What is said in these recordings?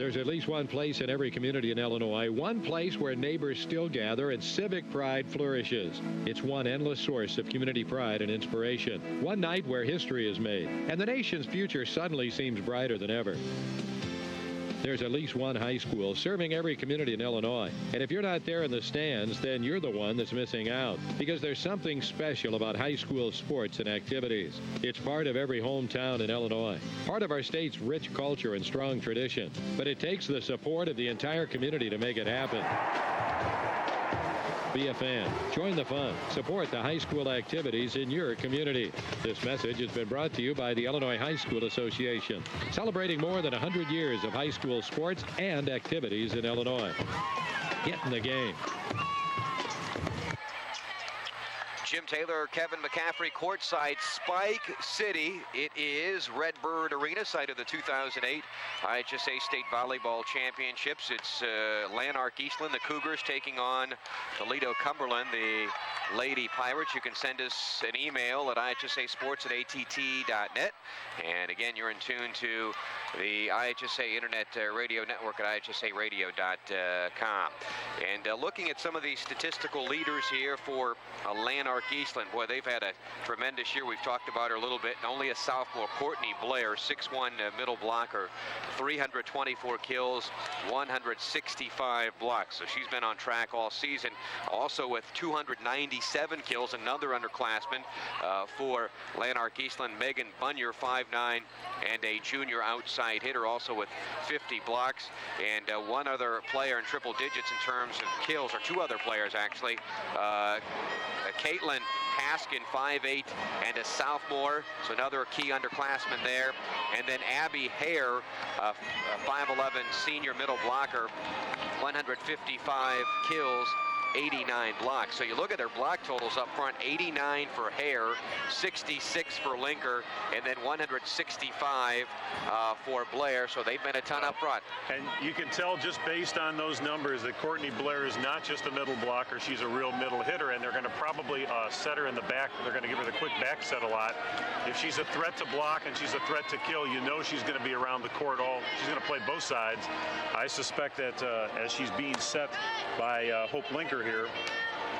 There's at least one place in every community in Illinois, one place where neighbors still gather and civic pride flourishes. It's one endless source of community pride and inspiration. One night where history is made, and the nation's future suddenly seems brighter than ever. There's at least one high school serving every community in Illinois. And if you're not there in the stands, then you're the one that's missing out. Because there's something special about high school sports and activities. It's part of every hometown in Illinois. Part of our state's rich culture and strong tradition. But it takes the support of the entire community to make it happen. Be a fan. Join the fun. Support the high school activities in your community. This message has been brought to you by the Illinois High School Association, celebrating more than 100 years of high school sports and activities in Illinois. Get in the game. Jim Taylor, Kevin McCaffrey, courtside, Spike City. It is Redbird Arena, site of the 2008 IHSA State Volleyball Championships. It's Lanark Eastland, the Cougars, taking on Toledo Cumberland, the Lady Pirates. You can send us an email at ihsasports@att.net. And again, you're in tune to the IHSA Internet Radio Network at ihsaradio.com. And looking at some of the statistical leaders here for Lanark Eastland, boy, they've had a tremendous year. We've talked about her a little bit. And only a sophomore, Courtney Blair, 6'1" middle blocker, 324 kills, 165 blocks. So she's been on track all season. Also with 297 kills, another underclassman for Lanark Eastland, Megan Bunyer, 5'9", and a junior outside hitter, also with 50 blocks. And one other player in triple digits in terms of kills, or two other players actually. Caitlin Haskin, 5'8", and a sophomore, so another key underclassman there. And then Abby Hare, a 5'11" senior middle blocker, 155 kills, 89 blocks. So you look at their block totals up front: 89 for Hare, 66 for Linker, and then 165 for Blair. So they've been a ton up front. And you can tell just based on those numbers that Courtney Blair is not just a middle blocker, she's a real middle hitter, and they're going to probably set her in the back. They're going to give her the quick back set a lot. If she's a threat to block and she's a threat to kill, you know she's going to be around the court she's going to play both sides. I suspect that as she's being set by Hope Linker here,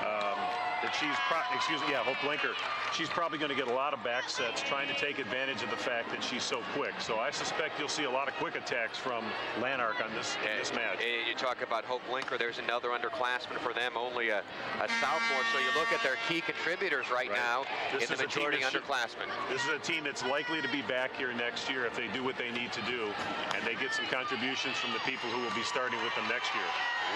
that she's Hope Linker, she's probably going to get a lot of back sets, trying to take advantage of the fact that she's so quick. So I suspect you'll see a lot of quick attacks from Lanark on this match. You talk about Hope Linker, there's another underclassman for them, only a sophomore. So you look at their key contributors right now in the majority underclassmen. This is a team that's likely to be back here next year if they do what they need to do, and they get some contributions from the people who will be starting with them next year.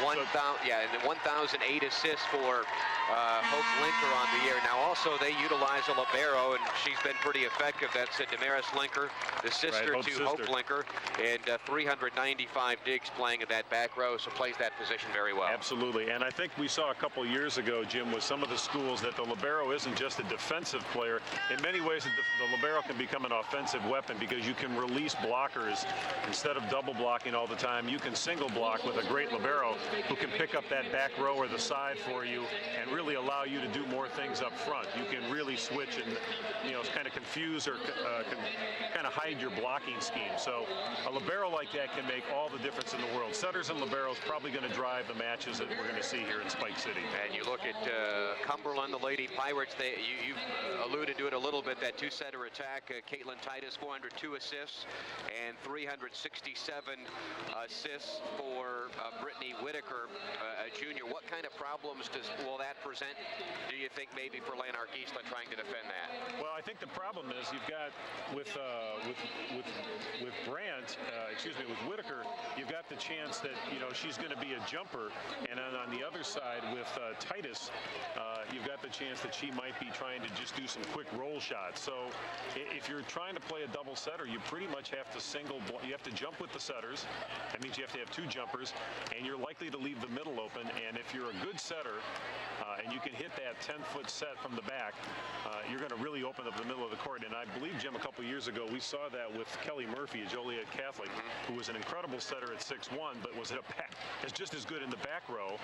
1,008 assists for Hope Linker on the year. Now also they utilize a libero, and she's been pretty effective. That's Damaris Linker, the sister to Hope Linker, and 395 digs playing in that back row, so plays that position very well. Absolutely, and I think we saw a couple years ago, Jim, with some of the schools that the libero isn't just a defensive player. In many ways, the libero can become an offensive weapon because you can release blockers. Instead of double blocking all the time, you can single block with a great libero who can pick up that back row or the side for you and really allow you to do more things up front. You can really switch and, kind of confuse or kind of hide your blocking scheme. So a libero like that can make all the difference in the world. Setters and liberos probably going to drive the matches that we're going to see here in Spike City. And you look at Cumberland, the Lady Pirates. You've alluded to it a little bit, that two-setter attack. Caitlin Titus, 402 assists and 367 assists for Brittany Whitaker, a junior. What kind of problems will that present, do you think, maybe for Lanark Eastland trying to defend that? Well, I think the problem is you've got with Whitaker, you've got the chance that she's going to be a jumper, and on the other side with Titus, you've got the chance that she might be trying to just do some quick roll shots. So if you're trying to play a double setter, you pretty much have to you have to jump with the setters. That means you have to have two jumpers, and you're likely to leave the middle open. And if you're a good setter and you can hit that 10-foot set from the back, you're going to really open up the middle of the court. And I believe, Jim, a couple years ago, we saw that with Kelly Murphy, a Joliet Catholic, who was an incredible setter at 6'1", but was just as good in the back row,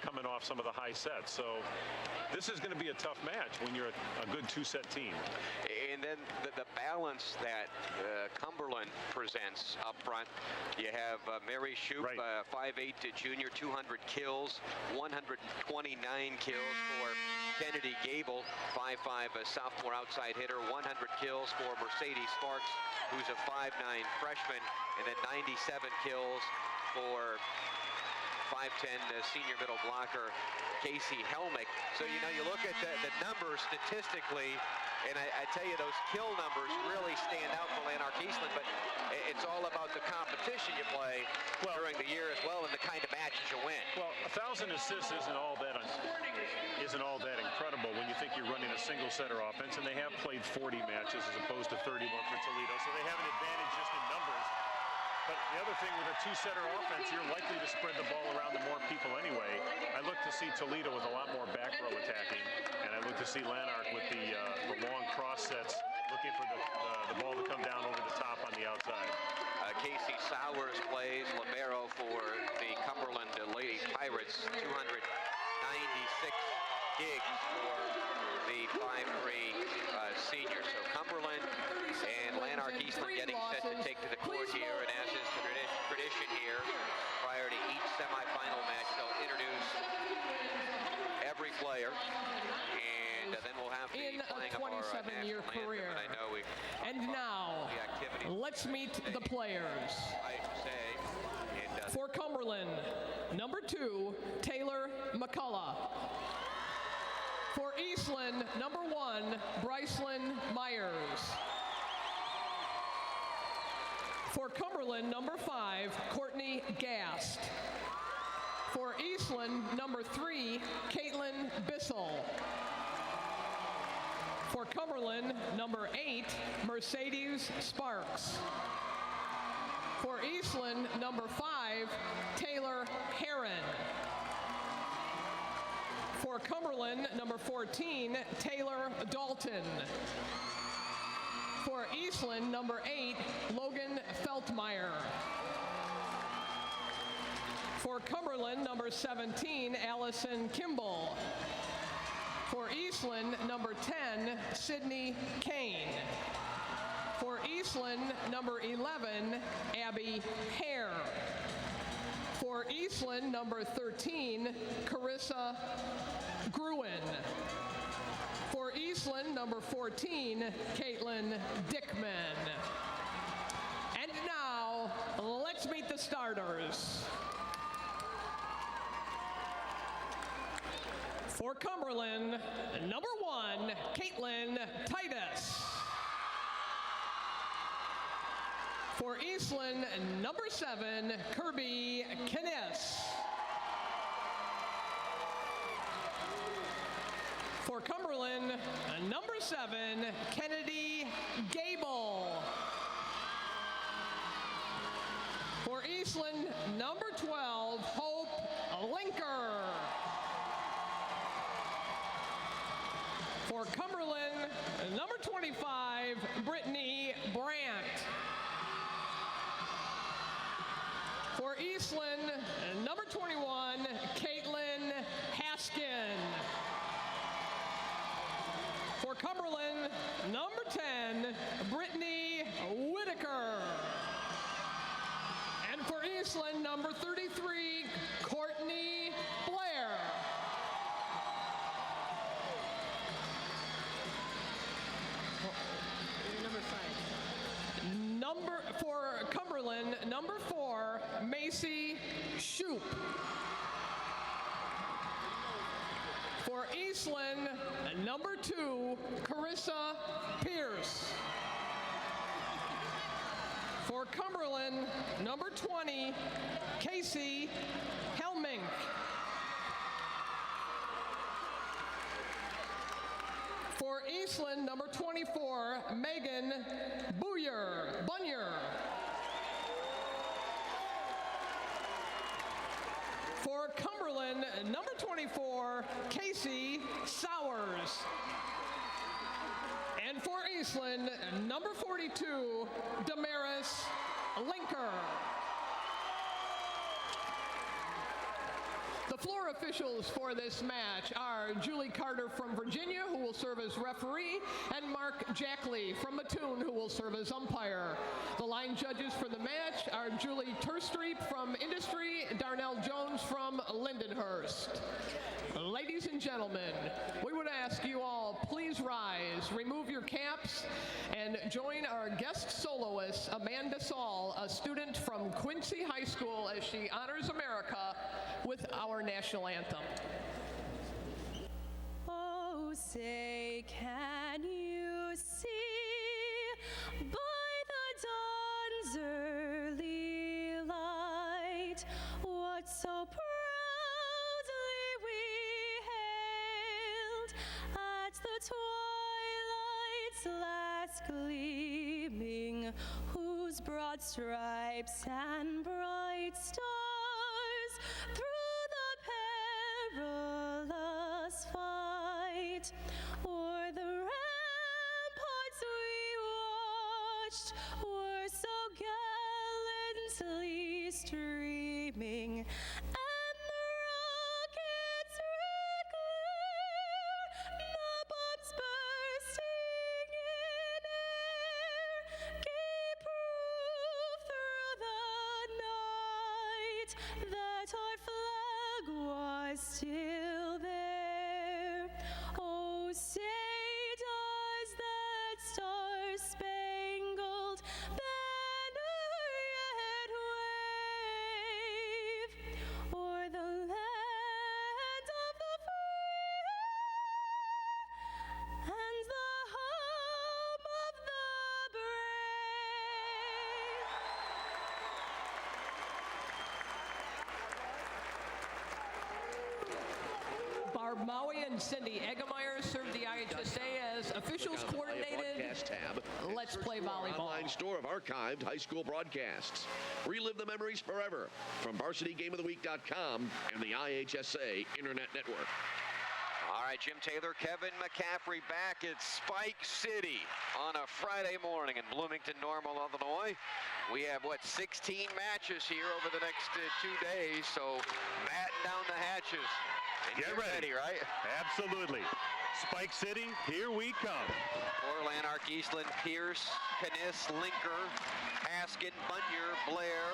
coming off some of the high sets. So this is going to be a tough match when you're a good two-set team. And then the balance that Cumberland presents up front. You have Mary Shoup, Right. 5'8" junior, 200 kills, 129 kills for Kennedy Gable, 5'5" sophomore outside hitter, 100 kills for Mercedes Sparks, who's a 5'9" freshman, and then 97 kills for 5'10" senior middle blocker Casey Helmick. So, you know, you look at the numbers statistically, and I tell you, those kill numbers really stand out for Lanark Eastland, but it's all about the competition you play during the year as well and the kind of matches you win. Well, 1,000 assists isn't all that incredible when you think you're running a single setter offense, and they have played 40 matches as opposed to 31 for Toledo, so they have an advantage just in numbers. But the other thing with a two-setter offense, you're likely to spread the ball around to more people anyway. I look to see Toledo with a lot more back row attacking, and I look to see Lanark with the long cross sets, looking for the ball to come down over the top on the outside. Casey Sowers plays libero for the Cumberland Lady Pirates, 296 gigs for the 5'3" senior. So Cumberland and Lanark Eastland getting set to take to the court here, and as is the tradition here, prior to each semifinal match, they'll introduce every player, and then we'll have the playing of our national anthem. career. And I know we And now, let's meet the players. IHSA, and For Cumberland, number 2, Taylor McCullough. For Eastland, number 1, Brycelyn Myers. For Cumberland, number 5, Courtney Gast. For Eastland, number 3, Caitlin Bissell. For Cumberland, number 8, Mercedes Sparks. For Eastland, number 5, Taylor Heron. For Cumberland, number 14, Taylor Dalton. For Eastland, number 8, Logan Feltmeyer. For Cumberland, number 17, Allison Kimball. For Eastland, number 10, Sydney Kane. For Eastland, number 11, Abby Hare. For Eastland, number 13, Carissa Gruen. For Eastland, number 14, Caitlin Dickman. And now, let's meet the starters. For Cumberland, number 1, Caitlin Titus. For Eastland, number 7, Kirby Kniss. For Cumberland, number 7, Kennedy Gable. For Eastland, number 12, Hope Linker. For Cumberland, number 25, Brittany Brandt. For Eastland, number 21, Caitlin Haskin. For Cumberland, number 10, Brittany Whitaker. And for Eastland, number 33, Courtney Blair. For Cumberland, number 4, Macy Shoup. For Eastland, number 2, Carissa Pierce. For Cumberland, number 20, Casey Helmink. For Eastland, number 24, Megan Bunyer. For Cumberland, number 24, Casey Sowers. And for Eastland, number 42, Damaris Linker. The The floor officials for this match are Julie Carter from Virginia, who will serve as referee, and Mark Jackley from Mattoon, who will serve as umpire. The line judges for the match are Julie Turstreep from Industry, Darnell Jones from Lindenhurst. Ladies and gentlemen, we would ask you all, please rise, remove your caps, and join our guest soloist, Amanda Saul, a student from Quincy High School, as she honors America with our national anthem. Oh, say, can you see by the dawn's early light what so proudly we hailed at the twilight's last gleaming, whose broad stripes and bright stars through the perilous fight o'er the ramparts we watched were so gallantly streaming, and the rockets red glare, the bombs bursting in air, gave proof through the night that our flag was still there. Oh, say does that star-spangled banner yet wave o'er the land of the free and the home of the brave? Barb Maui and Cindy Eggemeyer serve the IHSA as officials coordinated. Broadcast tab. Let's Search play for our volleyball. Online store of archived high school broadcasts. Relive the memories forever from VarsityGameOfTheWeek.com and the IHSA Internet Network. All right, Jim Taylor, Kevin McCaffrey back at Spike City on a Friday morning in Bloomington, Normal, Illinois. We have, 16 matches here over the next 2 days, so batten down the hatches. And Get you're ready, right? Absolutely. Spike City, here we come. For Lanark, Eastland, Pierce, Caniss, Linker, Haskin, Bunyer, Blair,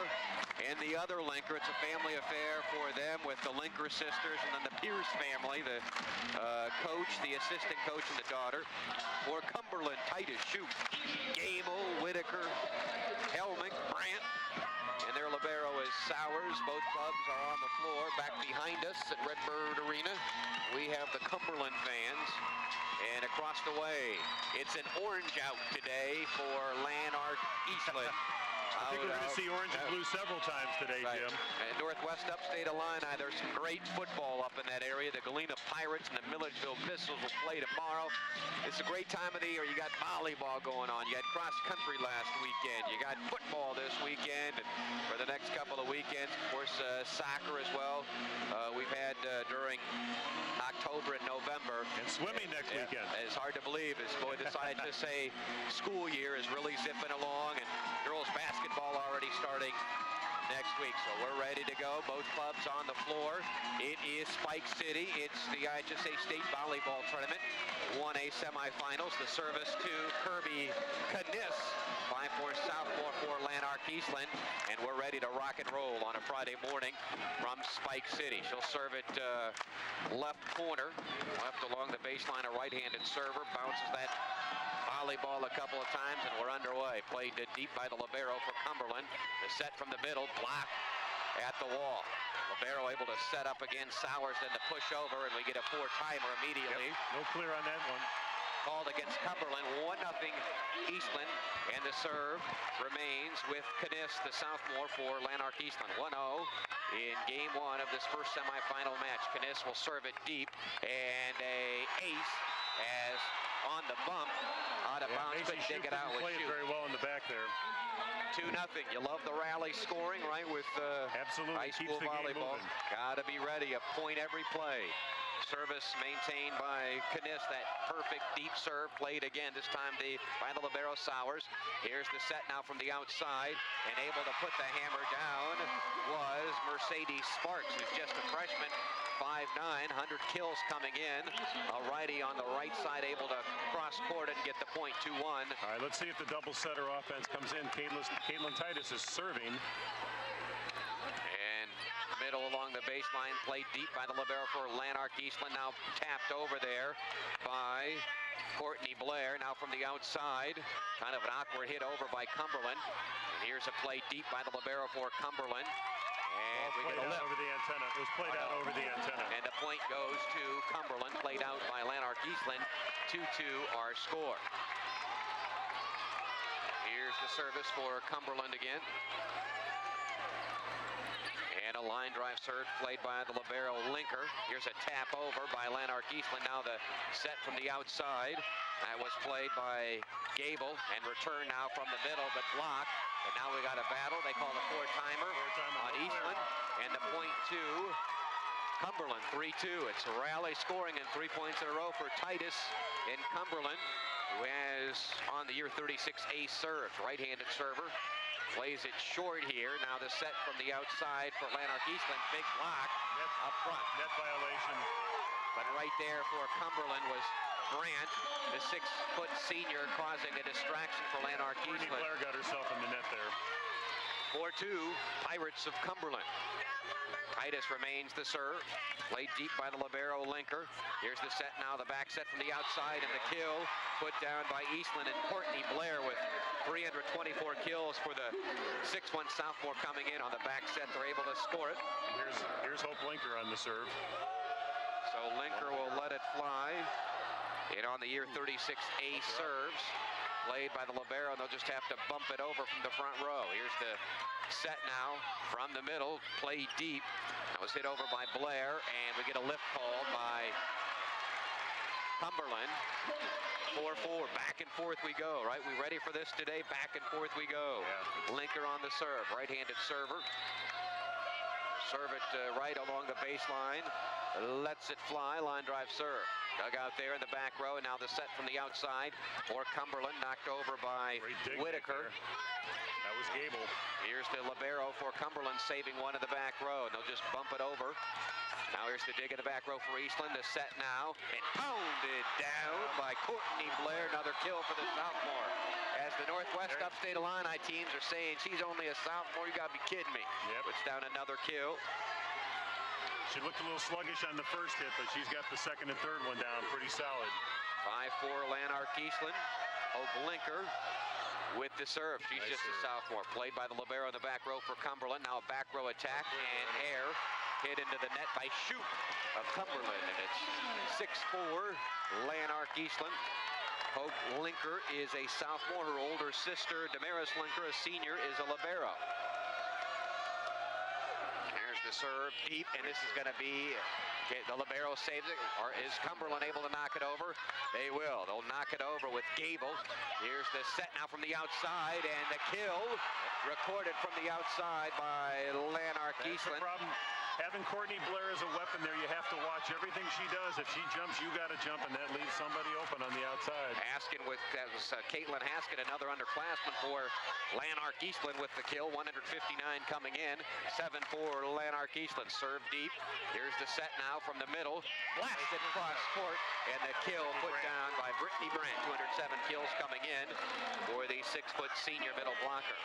and the other Linker. It's a family affair for them with the Linker sisters and then the Pierce family, the coach, the assistant coach, and the daughter. For Cumberland, Titus, Shoup, Gable, Whitaker, Helmick, Brandt, and their libero is Sowers. Both clubs are on the floor. Back behind us at Redbird Arena, we have the Cumberland fans. And across the way, it's an orange out today for Lanark Eastland. I think we're going to see orange and blue several times today, Right. Jim. And Northwest Upstate Illini, there's some great football up in that area. The Galena Pirates and the Milledgeville Pistols will play tomorrow. It's a great time of the year. You got volleyball going on. You had cross country last weekend. You got football this weekend. And for the next couple of weekends, of course, soccer as well. We've had during October and November. And swimming next weekend. It's hard to believe as boy decided to say school year is really zipping along, and girls basketball already starting next week. So we're ready to go. Both clubs on the floor. It is Spike City. It's the IHSA State Volleyball Tournament. 1A semifinals. The service to Kirby Caniss. 5-4 sophomore for Lanark Eastland. And we're ready to rock and roll on a Friday morning from Spike City. She'll serve it left corner. Left along the baseline, a right-handed server. Bounces that volleyball a couple of times, and we're underway. Played deep by the libero for Cumberland. The set from the middle, blocked at the wall. Libero able to set up again. Sowers then to push over, and we get a 4-timer immediately. Yep. No clear on that one. Called against Cumberland, 1-0 Eastland, and the serve remains with Caniss, the sophomore for Lanark Eastland. 1-0 in game one of this first semifinal match. Caniss will serve it deep, and a ace as on the bump, out of bounds, but dig it out with played Shoup. very well in the back there. 2-0. You love the rally scoring, right, with Absolutely. high school Keeps the game volleyball. moving. Got to be ready, a point every play. Service maintained by Kniss. That perfect deep serve played again, this time by the libero Sowers. Here's the set now from the outside, and able to put the hammer down was Mercedes Sparks, who's just a freshman. 5'9", 100 kills coming in. A righty on the right side, able to cross court and get the point. 2-1. All right, let's see if the double setter offense comes in. Caitlin Titus is serving. And middle along the baseline, played deep by the libero for Lanark. Eastland now tapped over there by Courtney Blair. Now from the outside, kind of an awkward hit over by Cumberland. And here's a play deep by the libero for Cumberland. And we get a lift over the antenna. It was played out over the antenna. And the point goes to Cumberland, played out by Lanark Eastland. 2-2 our score. Here's the service for Cumberland again. And a line drive serve played by the libero Linker. Here's a tap over by Lanark Eastland. Now the set from the outside. That was played by Gable, and return now from the middle, but blocked. And now we got a battle. They call the four-timer on Eastland. And the point to Cumberland, 3-2. It's a rally scoring and 3 points in a row for Titus in Cumberland, who has on the year 36 ace serves. Right-handed server. Plays it short here. Now the set from the outside for Lanark Eastland. Big block up front. Net violation. But right there for Cumberland was Brandt, the 6-foot senior, causing a distraction for Lanark Courtney Eastland. Blair got herself in the net there. 4-2, Pirates of Cumberland. Titus remains the serve. Played deep by the libero Linker. Here's the set now, the back set from the outside, and the kill put down by Eastland. And Courtney Blair with 324 kills for the 6'1" sophomore coming in on the back set. They're able to score it. Here's Hope Linker on the serve. So Linker will let it fly. And on the year 36 ace serves, played by the libero, and they'll just have to bump it over from the front row. Here's the set now from the middle, played deep. That was hit over by Blair, and we get a lift call by Cumberland. 4-4, back and forth we go, right? We ready for this today? Back and forth we go. Yeah. Linker on the serve, right-handed server. Serve it right along the baseline. Lets it fly, line drive serve. Dug out there in the back row, and now the set from the outside for Cumberland, knocked over by Whitaker. That was Gable. Here's the libero for Cumberland, saving one in the back row, and they'll just bump it over. Now here's the dig in the back row for Eastland. The set now, and pounded down by Courtney Blair. Another kill for the sophomore. As the Northwest Upstate Illini teams are saying, she's only a sophomore, you gotta be kidding me. Yep. Puts down another kill. She looked a little sluggish on the first hit, but she's got the second and third one down pretty solid. 5-4 Lanark Eastland. Hope Linker with the serve. She's just a sophomore. Played by the libero in the back row for Cumberland. Now a back row attack, and air hit into the net by Shoup of Cumberland. And it's 6-4 Lanark Eastland. Hope Linker is a sophomore. Her older sister, Damaris Linker, a senior, is a libero. There's the serve deep, and this is going to be, the libero saves it, or is Cumberland able to knock it over? They will. They'll knock it over with Gable. Here's the set now from the outside, and the kill recorded from the outside by Lanark Eastland. That's the problem. Having Courtney Blair as a weapon there, you have to watch everything she does. If she jumps, you got to jump, and that leaves somebody open on the outside. Haskin with, that was Caitlin Haskin, another underclassman for Lanark Eastland with the kill. 159 coming in. 7-4 Lanark Eastland. Serve deep. Here's the set now from the middle. Blasted across court, and the kill put down by Brittany Brandt. 207 kills coming in for the 6-foot senior middle blocker.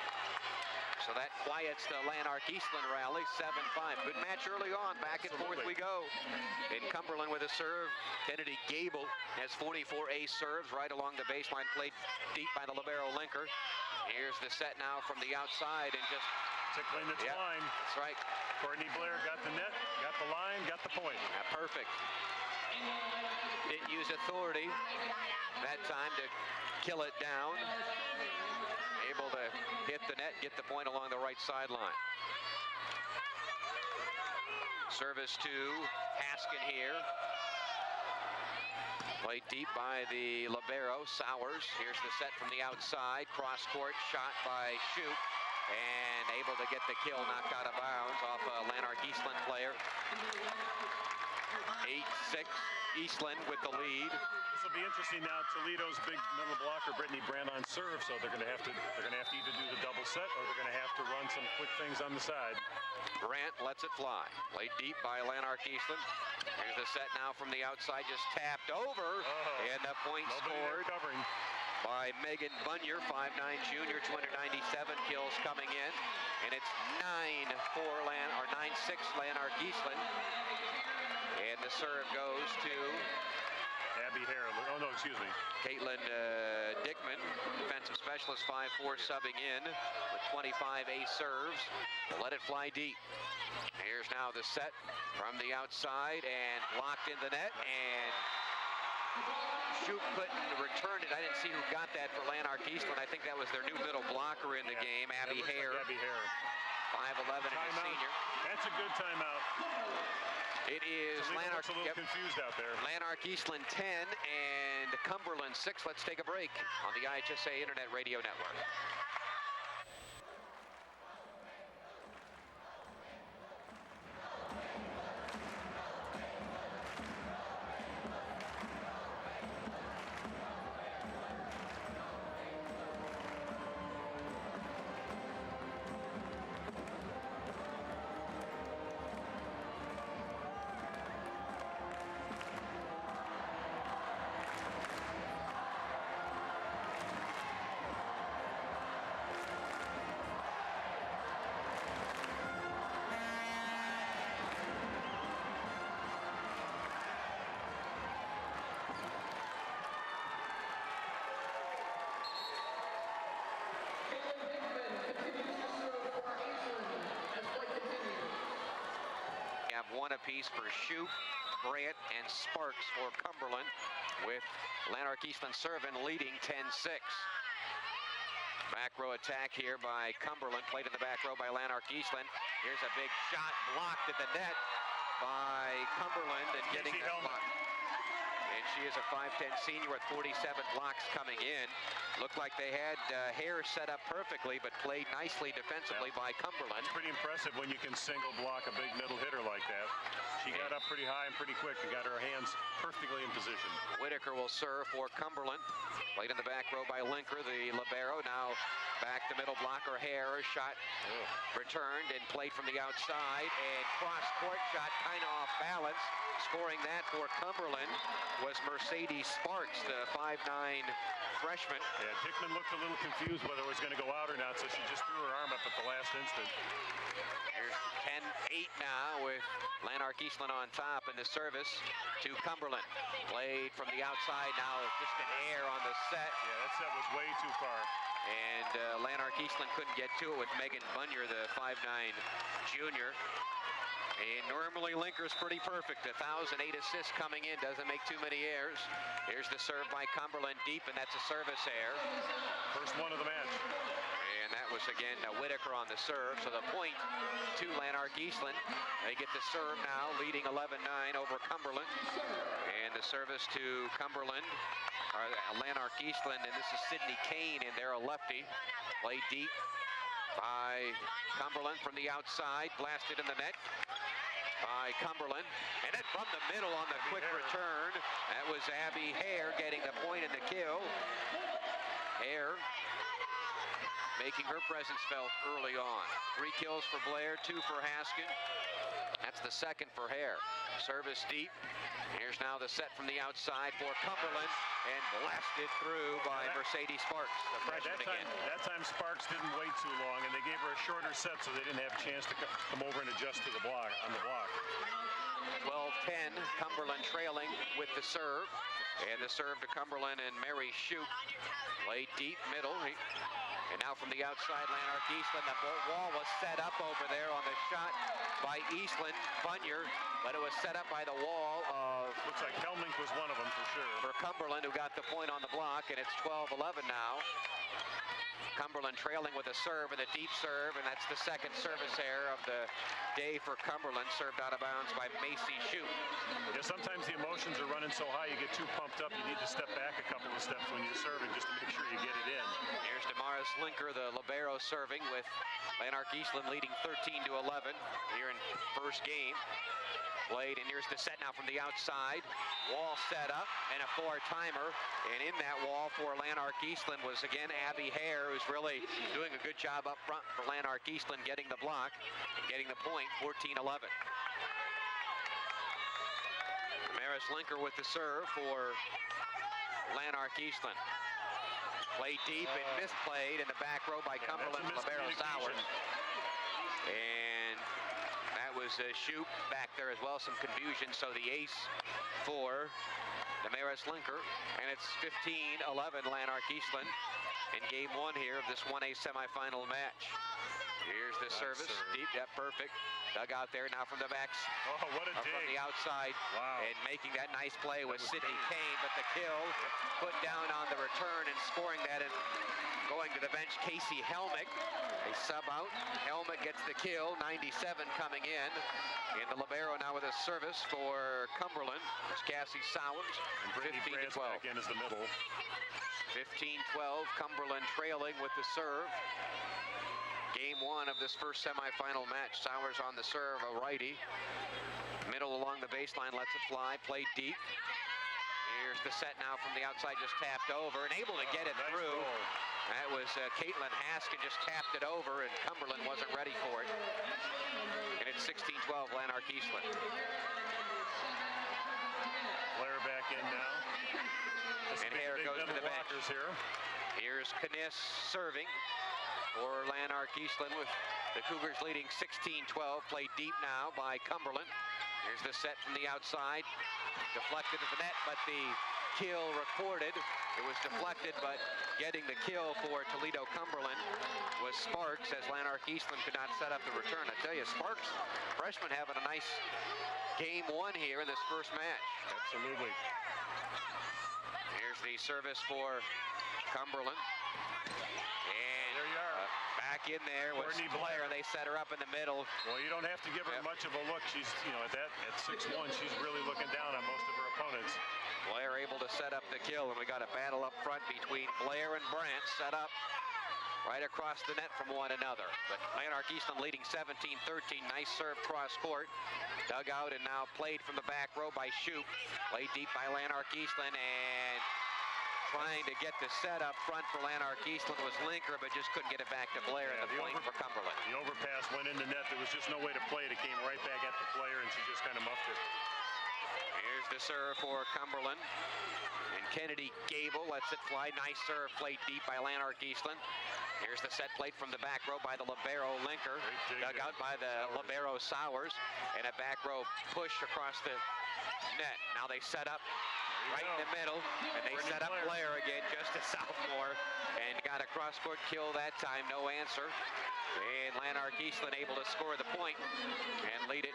So that quiets the Lanark Eastland rally, 7-5. Good match early on, back and forth we go. In Cumberland with a serve, Kennedy Gable has 44 ace serves right along the baseline, played deep by the libero Linker. Here's the set now from the outside, and just tickling the line. That's right. Courtney Blair got the net, got the line, got the point. Perfect. Didn't use authority that time to kill it down. Able to hit the net, get the point along the right sideline. Service to Haskin here. Played deep by the libero, Sowers. Here's the set from the outside. Cross court shot by Shoup. And able to get the kill, knocked out of bounds off a Lanark Eastland player. 8-6, Eastland with the lead. This will be interesting now. Toledo's big middle blocker, Brittany Brandt, on serve, so they're going to have to either do the double set or they're going to have to run some quick things on the side. Brandt lets it fly. Played deep by Lanark Eastland. Here's the set now from the outside, just tapped over, and the point scored by Megan Bunyer, 5'9" junior, 297 kills coming in, and it's 9-6 Lanark Eastland. And the serve goes to Abby Hare. Oh, no, excuse me. Caitlin Dickman, defensive specialist, 5'4", subbing in with 25 ace serves. Let it fly deep. Here's now the set from the outside and blocked in the net, and Shoup couldn't return it. I didn't see who got that for Lanark Eastland. I think that was their new middle blocker in the game, Abby Hare. Like Abby Hare. 5'11" and a senior. That's a good timeout. It is Lanark. A little confused out there. Lanark Eastland 10 and Cumberland 6. Let's take a break on the IHSA Internet Radio Network. One apiece for Shoup, Brandt, and Sparks for Cumberland, with Lanark Eastland serving, leading 10-6. Back row attack here by Cumberland, played in the back row by Lanark Eastland. Here's a big shot blocked at the net by Cumberland and getting the block. And she is a 5'10" senior with 47 blocks coming in. Looked like they had Hare set up perfectly, but played nicely defensively by Cumberland. It's pretty impressive when you can single block a big middle hitter like that. She got up pretty high and pretty quick and got her hands perfectly in position. Whitaker will serve for Cumberland. Played in the back row by Linker, the libero. Now back to middle blocker Hare. Shot returned and played from the outside, and cross-court shot kind of off balance. Scoring that for Cumberland was Mercedes Sparks, the 5'9" freshman. Yeah, Dickman looked a little confused whether it was going to go out or not, so she just threw her arm up at the last instant. Here's 10-8 now with Lanark Eastland on top in the service to Cumberland. Played from the outside now, just an air on the set. Yeah, that set was way too far. And Lanark Eastland couldn't get to it with Megan Bunyer, the 5'9" junior. And normally Linker's pretty perfect. 1,008 assists coming in, doesn't make too many errors. Here's the serve by Cumberland deep, and that's a service error. First one of the match. And that was again Whitaker on the serve. So the point to Lanark Eastland. They get the serve now, leading 11-9 over Cumberland. And the service to Cumberland, or Lanark Eastland, and this is Sydney Kane, and they're a lefty. Played deep by Cumberland from the outside, blasted in the net by Cumberland, and then from the middle on the quick return, that was Abby Hare getting the point and the kill. Hare making her presence felt early on. 3 kills for Blair, 2 for Haskin. That's the second for Hare. Service deep. Here's now the set from the outside for Cumberland, and blasted through by Mercedes Sparks, the freshman again. That time Sparks didn't wait too long, and they gave her a shorter set so they didn't have a chance to come over and adjust to the block, on the block. 12-10, Cumberland trailing with the serve. And the serve to Cumberland and Mary Shoup. Played deep middle. And now from the outside, Lanark Eastland. The wall was set up over there on the shot by Eastland. Bunyer, but it was set up by the wall of... Looks like Helmink was one of them for sure. For Cumberland, who got the point on the block, and it's 12-11 now. Cumberland trailing with a serve and a deep serve, and that's the second service error of the day for Cumberland, served out of bounds by Macy Shoup. Yeah, sometimes the emotions are running so high you get too pumped up. You need to step back a couple of steps when you're serving just to make sure you get it in. Here's Damaris Linker, the libero, serving, with Lanark Eastland leading 13-11 here in first game. Played, and here's the set now from the outside. Wall set up, and a four-timer. And in that wall for Lanark Eastland was, again, Abby Hare, who's really doing a good job up front for Lanark Eastland, getting the block, getting the point, 14-11. Damaris Linker with the serve for Lanark Eastland. Played deep and misplayed in the back row by Cumberland libero Sowers. And that was Shoup back there as well, some confusion. So the ace for Damaris Linker, and it's 15-11 Lanark Eastland in game one here of this 1A semifinal match. Here's the service, deep, yeah, perfect. Dug out there now from the backs. Oh, what a dig. From the outside. Wow. And making that nice play was Sydney Kane, but the kill put down on the return, and scoring that and going to the bench, Casey Helmick. A sub out. Helmick gets the kill, 97 coming in. And the libero now with a service for Cumberland. It's Cassie Sowers. And Brittany Brandt's 15-12. back in as the middle. 15-12, Cumberland trailing with the serve. Game one of this first semifinal match. Sowers on the serve, a righty. Middle along the baseline, lets it fly, played deep. Here's the set now from the outside, just tapped over and able to get it through. Goal. That was Caitlin Haskin, just tapped it over, and Cumberland wasn't ready for it. And it's 16-12 Lanark Eastland. Blair back in now. And Hare goes to the bench. Here. Here's Kniss serving for Lanark Eastland, with the Cougars leading 16-12. Played deep now by Cumberland. Here's the set from the outside. Deflected at the net, but the kill recorded. It was deflected, but getting the kill for Toledo Cumberland was Sparks, as Lanark Eastland could not set up the return. I tell you, Sparks, freshman, having a nice game one here in this first match. Absolutely. Here's the service for Cumberland. And there you are. Back in there was Blair. They set her up in the middle. Well, you don't have to give her much of a look. She's, you know, at 6'1", she's really looking down on most of her opponents. Blair able to set up the kill, and we got a battle up front between Blair and Brandt, set up right across the net from one another. But Lanark Eastland leading 17-13. Nice serve cross court. Dug out and now played from the back row by Shoup. Played deep by Lanark Eastland, and trying to get the set up front for Lanark Eastland was Linker, but just couldn't get it back to Blair, and the point for Cumberland. The overpass went in the net. There was just no way to play it. It came right back at the player, and she just kind of muffed it. Here's the serve for Cumberland. And Kennedy Gable lets it fly. Nice serve, played deep by Lanark Eastland. Here's the set plate from the back row by the libero Linker. Dug out by the libero Sowers. And a back row push across the net. Now they set up right in the middle. And they set up Blair again, just a sophomore. And got a cross-court kill that time, no answer. And Lanark Eastland able to score the point and lead it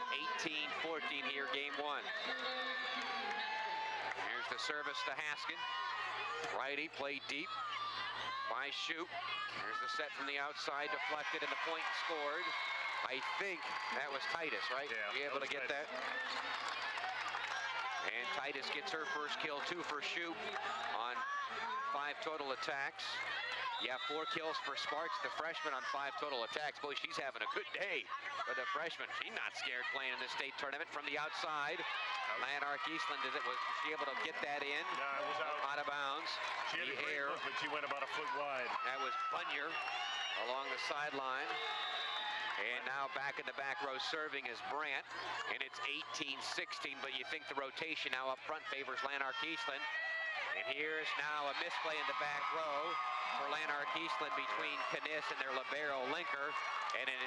18-14 here, game one. Here's the service to Haskin. Righty, played deep by Shoup. Here's the set from the outside, deflected, and the point scored. I think that was Titus, right? Yeah. You able to get that? And Titus gets her first kill, 2 for Shoup on 5 total attacks. Yeah, 4 kills for Sparks, the freshman, on 5 total attacks. Boy, she's having a good day for the freshman. She's not scared playing in the state tournament. From the outside, Lanark Eastland, was she able to get that in? Yeah, it was out of bounds. She had a great look, but she went about a foot wide. That was Bunyer along the sideline. And now back in the back row serving is Brandt. And it's 18-16, but you think the rotation now up front favors Lanark Eastland. And here's now a misplay in the back row for Lanark Eastland between Kniss and their libero Linker. And an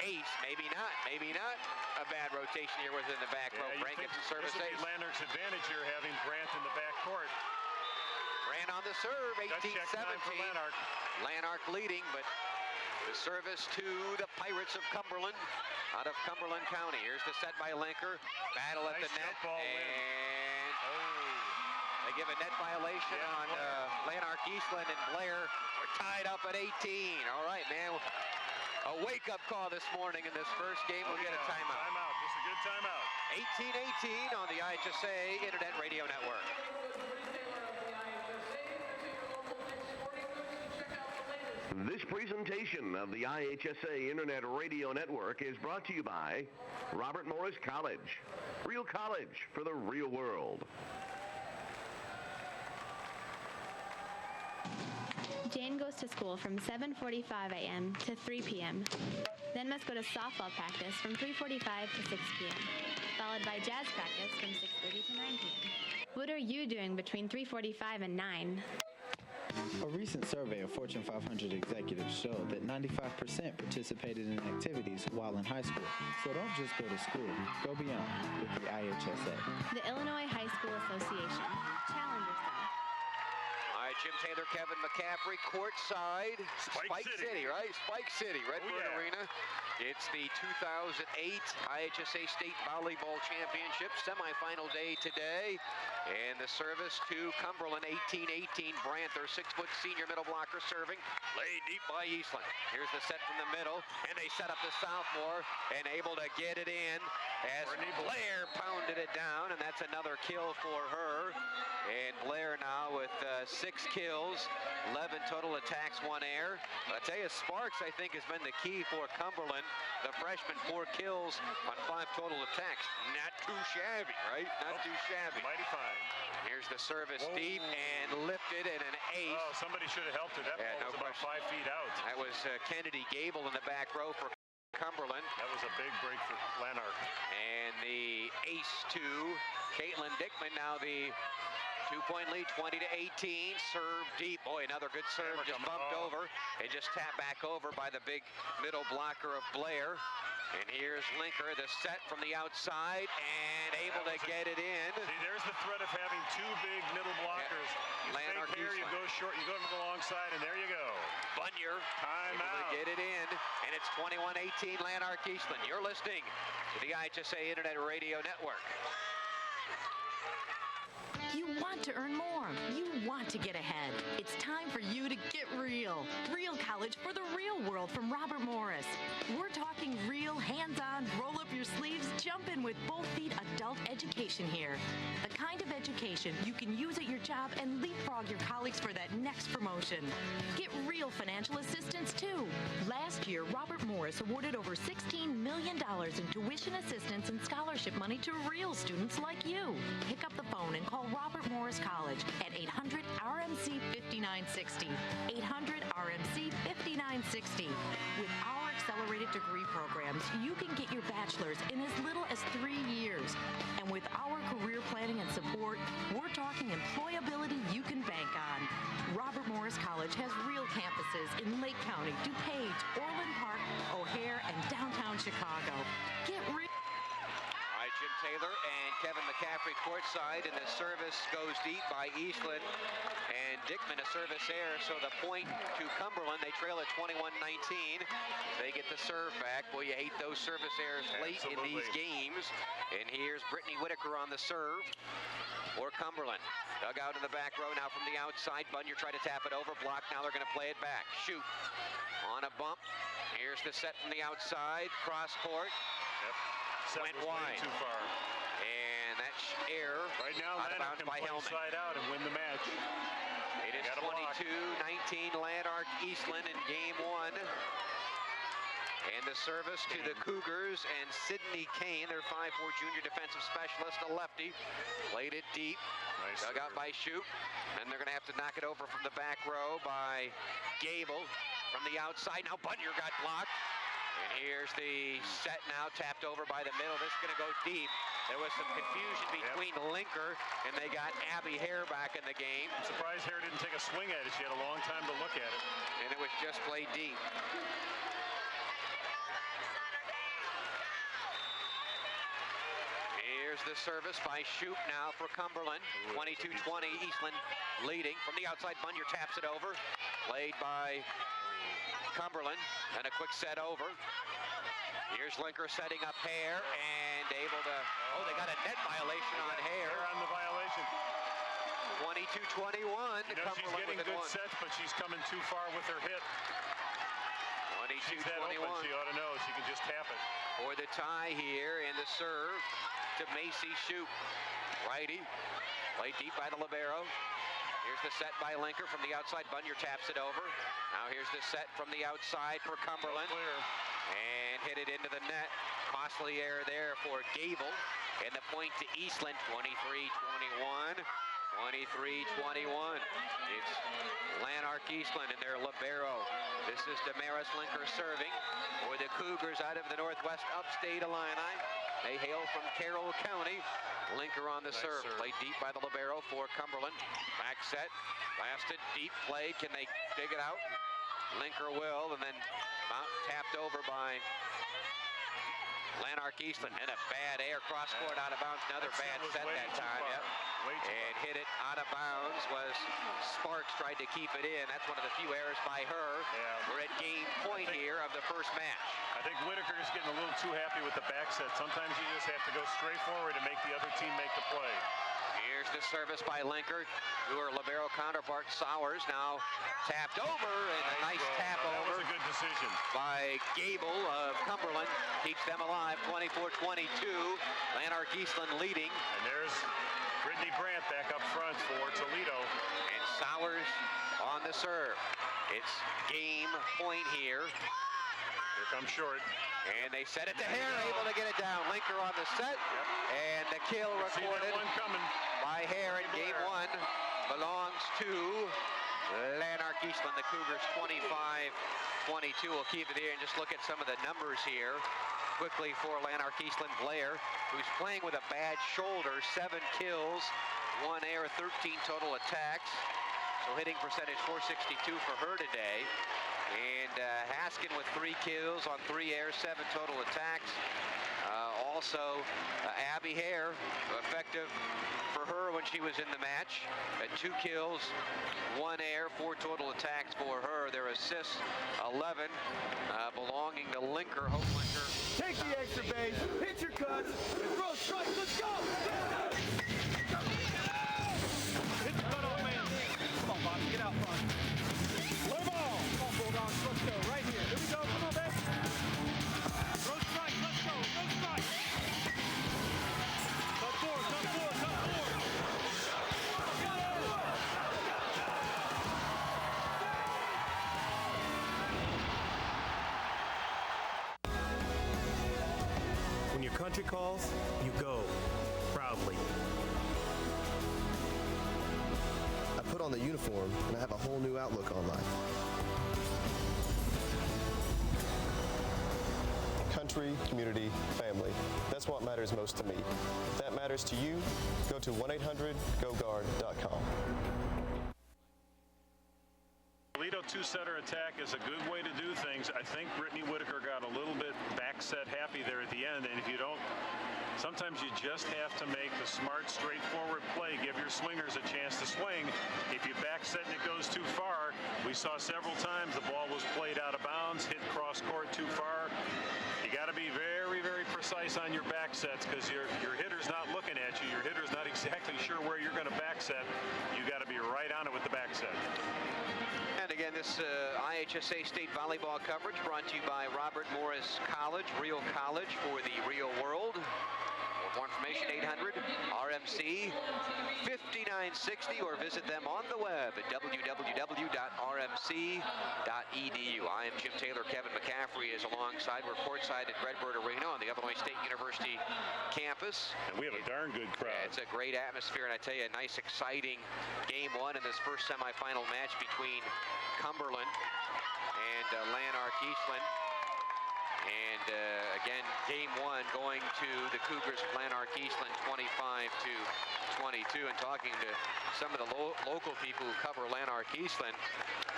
ace, maybe not a bad rotation here within the back row. Brandt gets the service ace. This would be Lanark's advantage here, having Brandt in the back court. Brandt on the serve, 18-17. Lanark. Lanark leading, but the service to the Pirates of Cumberland out of Cumberland County. Here's the set by Linker. Battle at the net. And They give a net violation on Lanark, Eastland, and Blair. We're tied up at 18. All right, man. A wake-up call this morning in this first game. We'll get a timeout. Timeout. Just a good timeout. 18-18 on the IHSA Internet Radio Network. This presentation of the IHSA Internet Radio Network is brought to you by Robert Morris College. Real college for the real world. Jane goes to school from 7:45 a.m. to 3 p.m. Then must go to softball practice from 3:45 to 6 p.m., followed by jazz practice from 6:30 to 9 p.m. What are you doing between 3:45 and 9? A recent survey of Fortune 500 executives showed that 95% participated in activities while in high school. So don't just go to school, go beyond with the IHSA. The Illinois High School Association. Challenge yourself. All right, Jim Taylor, Kevin McCaffrey, courtside. Spike City. Right? Spike City, Redbird Arena. It's the 2008 IHSA State Volleyball Championship semifinal day today. And the service to Cumberland, 18-18. Brandt, their 6-foot senior middle blocker serving. Laid deep by Eastland. Here's the set from the middle. And they set up the sophomore and able to get it in as Blair pounded it down. And that's another kill for her. And Blair now with 6 kills, 11 total attacks, 1 air. But I tell you, Sparks, I think, has been the key for Cumberland. The freshman, 4 kills on 5 total attacks. Not too shabby, right? Not too shabby. Mighty fine. Here's the service deep and lifted and an ace. Oh, somebody should have helped her. That ball was about 5 feet out. That was Kennedy Gable in the back row for Cumberland. That was a big break for Lanark. And the ace to Caitlin Dickman. Now the 2-point lead, 20-18. Serve deep. Boy, another good serve. Just bumped over and just tapped back over by the big middle blocker of Blair. And here's Linker, the set from the outside, and able to get it in. See, there's the threat of having 2 big middle blockers. You Lanark, fake here, you go short, you go to the long side, and there you go. Bunyer able to get it in, and it's 21-18 Lanark Eastland. You're listening to the IHSA Internet Radio Network. You want to earn more. You want to get ahead. It's time for you to get real. Real college for the real world from Robert Morris. We're talking real, hands-on, roll up your sleeves, jump in with both feet adult education here. The kind of education you can use at your job and leapfrog your colleagues for that next promotion. Get real financial assistance too. Last year, Robert Morris awarded over $16 million in tuition assistance and scholarship money to real students like you. Pick up the phone and call Robert Morris College at 800-RMC-5960. 800-RMC-5960. With our accelerated degree programs, you can get your bachelor's in as little as 3 years. And with our career planning and support, we're talking employability you can bank on. Robert Morris College has real campuses in Lake County, DuPage, Orland Park, O'Hare, and downtown Chicago. Get real. Jim Taylor and Kevin McCaffrey courtside, and the service goes deep by Eastland and Dickman a service error, so the point to Cumberland. They trail at 21-19. They get the serve back. Boy, you hate those service errors late in these games. And here's Brittany Whitaker on the serve for Cumberland. Dug out in the back row now from the outside. Bunyer tried to tap it over, blocked. Now they're going to play it back. Shoot on a bump. Here's the set from the outside, cross court. Went wide. Too far. And that's error. Right now, Lanark can play side out and win the match. It is 22-19 Lanark Eastland in game 1. And the service to the Cougars and Sydney Kane, their 5'4" junior defensive specialist, a lefty. Played it deep. Nice dug out by Shoup. And they're going to have to knock it over from the back row by Gable from the outside. Now Bunyer got blocked. And here's the set now, tapped over by the middle. This is going to go deep. There was some confusion between Linker, and they got Abby Hare back in the game. I'm surprised Hare didn't take a swing at it. She had a long time to look at it. And it was just played deep. Here's the service by Shoup now for Cumberland. 22-20, Eastland leading. From the outside, Bunyer taps it over. Played by Cumberland, and a quick set over. Here's Linker setting up Hare and able to, they got a net violation on Hare. On the violation. 22-21. You know, she's getting good sets, but she's coming too far with her hit. 22-21. She's that open. She ought to know. She can just tap it. For the tie here, and the serve to Macy Shoup. Righty, played deep by the libero. Here's the set by Linker from the outside. Bunyard taps it over. Now here's the set from the outside for Cumberland. And hit it into the net. Costly error there for Gable. And the point to Eastland, 23-21. 23-21. It's Lanark Eastland and their libero. This is Damaris Linker serving for the Cougars out of the Northwest Upstate Illini. They hail from Carroll County. Linker on the serve. Played deep by the libero for Cumberland. Back set. Blasted. Deep play. Can they dig it out? Linker will, and then tapped over by Lanark Eastland. And a bad air cross court out of bounds. Another bad set that time. Yep. And hit it out of bounds was Sparks, tried to keep it in. That's one of the few errors by her. We're at game point here of the first match. I think Whitaker is getting a little too happy with the back set. Sometimes you just have to go straight forward and make the other team make the play. Here's the service by Linker to her libero counterpart Sowers. Now tapped over, and a nice tap over. That was a good decision By Gable of Cumberland. Keeps them alive, 24-22. Lanark Eastland leading. And there's Brittany Brandt back up front for Toledo. And Sowers on the serve. It's game point here. Here comes short. And they set it to Hare, able to get it down. Linker on the set. And the kill recorded by Hare in game one belongs to Lanark Eastland. The Cougars 25-22. We'll keep it here and just look at some of the numbers here. Quickly for Lanark Eastland, Blair, who's playing with a bad shoulder. 7 kills, 1 error, 13 total attacks. So hitting percentage 462 for her today. And Haskin with 3 kills on 3 errors, 7 total attacks. Also, Abby Hare, effective for her when she was in the match. At 2 kills, 1 error, 4 total attacks for her. Their assists, 11, belonging to Linker, Hope Linker. Take the extra base, hit your cuts, and throw strikes. Let's go! Hit the cutoff man. Come on, Bobby, get out front. Play ball. Come on, Bulldogs, let's go. Right here. Here we go. Come on, baby. Throw strike. Let's go. Throw strike. Cut forward, cut forward, cut forward. When your country calls, you go proudly. I put on the uniform and I have a whole new outlook on life. Country, community, family. That's what matters most to me. If that matters to you, go to 1-800-GO-GUARD.com. Toledo two-setter attack is a good way to do things. I think Brittany Whitaker got a little bit back set happy there at the end, and if you don't, sometimes you just have to make the smart, straightforward play. Give your swingers a chance to swing. If you back set and it goes too far, we saw several times the ball was played out of bounds, hit cross court too far. You got to be very, very precise on your back sets because your hitter's not looking at you. Your hitter's not exactly sure where you're going to back set. You got to be right on it with the back set. And again, this IHSA State Volleyball coverage brought to you by Robert Morris College, Real College for the real world. For more information, 800-RMC 5960, or visit them on the web at www.rmc.edu. I am Jim Taylor. Kevin McCaffrey is alongside. We're courtside at Redbird Arena on the Illinois State University campus. And we have a darn good crowd. It's a great atmosphere, and I tell you, a nice, exciting game one in this first semifinal match between Cumberland and Lanark Eastland. And again, game one going to the Cougars of Lanark Eastland, 25-22. And talking to some of the local people who cover Lanark Eastland,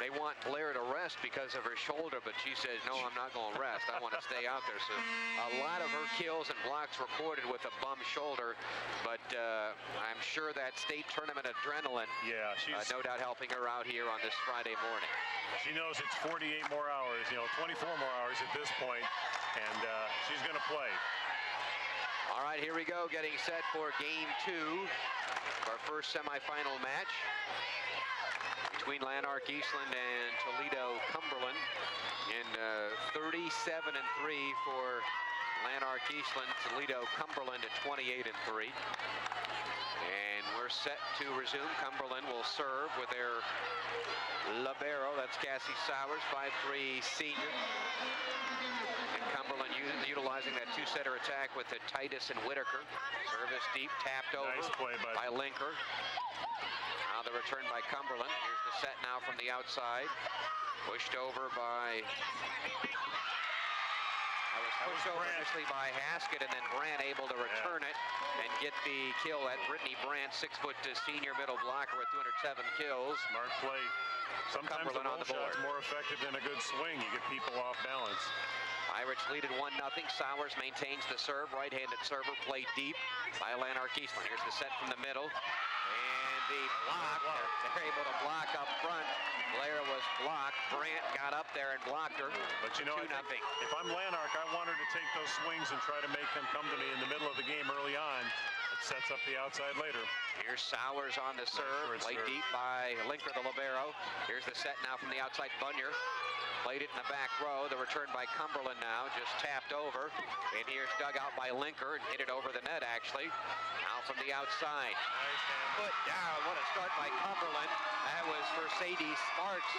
they want Blair to rest because of her shoulder, but she says, no, I'm not going to rest. I want to stay out there. So a lot of her kills and blocks recorded with a bum shoulder, but I'm sure that state tournament adrenaline, she's no doubt helping her out here on this Friday morning. She knows it's 48 more hours, 24 more hours at this point, and she's going to play. All right, here we go, getting set for game 2 of our first semifinal match between Lanark Eastland and Toledo Cumberland. In 37-3 for Lanark Eastland, Toledo Cumberland at 28-3. And we're set to resume. Cumberland will serve with their libero. That's Cassie Sowers, 5'3" senior. And Cumberland utilizing that two-setter attack with the Titus and Whitaker. Service deep, tapped over Nice play by Linker. Now the return by Cumberland. Here's the set now from the outside. Pushed over by... pushed over initially by Haskett, and then Brandt able to return it and get the kill at Brittany Brandt, 6-foot senior middle blocker with 207 kills. Smart play. Sometimes the roll shot's more effective than a good swing. You get people off balance. Irish lead at 1-0. Sowers maintains the serve. Right-handed server played deep by Lanark Eastland. Here's the set from the middle. And the block. They're able to block up front. Blair was blocked. Brandt got up there and blocked her. But you know, if I'm Lanark, I want her to take those swings and try to make them come to me in the middle of the game early on. It sets up the outside later. Here's Sowers on the serve. Played deep by Linker, the libero. Here's the set now from the outside. Bunyer played it in the back row. The return by Cumberland now, just tapped over. And here's dug out by Linker and hit it over the net, actually. Now from the outside. Nice Put down. What a start by Cumberland. That was Mercedes Sparks,